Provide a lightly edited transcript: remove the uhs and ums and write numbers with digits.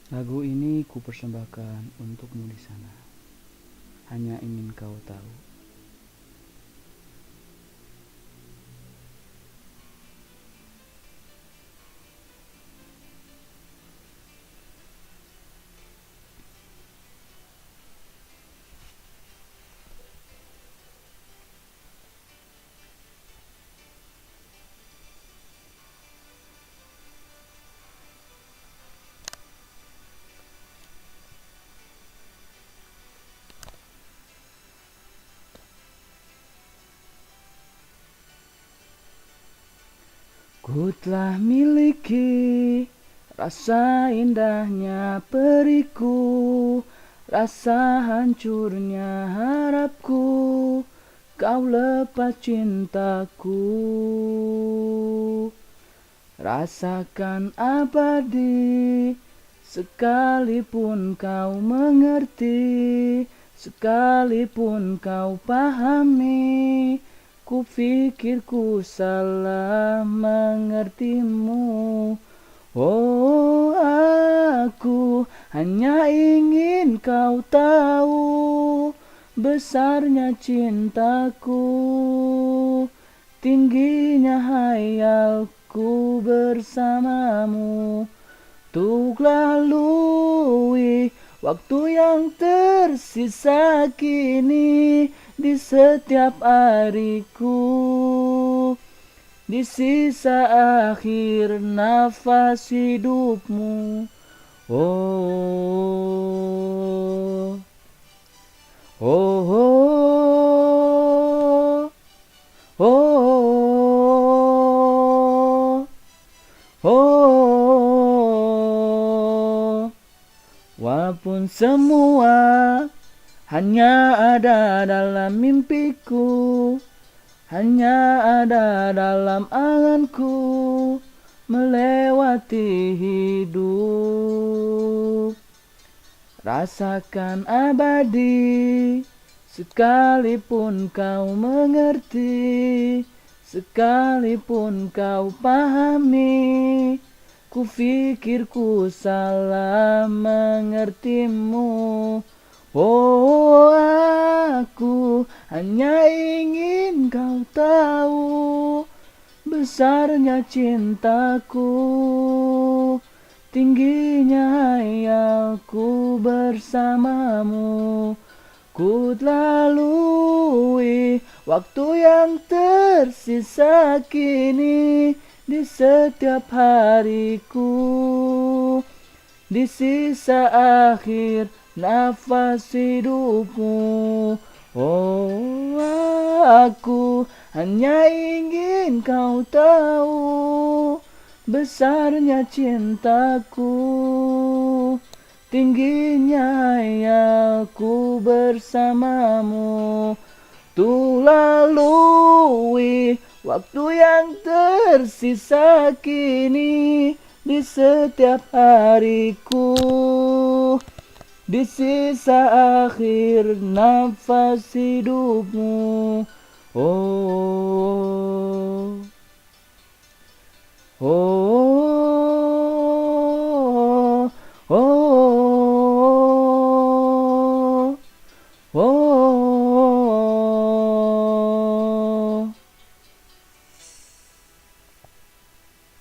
Lagu ini kupersembahkan untukmu di sana. Hanya ingin kau tahu. Ku telah miliki rasa indahnya periku, rasa hancurnya harapku, kau lepas cintaku. Rasakan abadi, sekalipun kau mengerti, sekalipun kau pahami. Ku pikir ku salah mengertimu. Oh, aku hanya ingin kau tahu besarnya cintaku, tingginya hayalku bersamamu. Untuk lalui waktu yang tersisa kini di setiap hariku, di sisa akhir nafas hidupmu. Oh, oh, oh, oh, oh. Walaupun semua hanya ada dalam mimpiku, hanya ada dalam anganku, melewati hidup. Rasakan abadi, sekalipun kau mengerti, sekalipun kau pahami. Ku pikir ku salah mengertimu. Oh, aku hanya ingin kau tahu besarnya cintaku, tingginya hayalku bersamamu. Ku lalui waktu yang tersisa kini di setiap hariku, di sisa akhir nafas hidupmu. Oh, aku hanya ingin kau tahu besarnya cintaku, tingginya hayalku bersamamu. Tuh lalui waktu yang tersisa kini di setiap hariku, di sisa akhir nafas hidupmu. Oh, oh.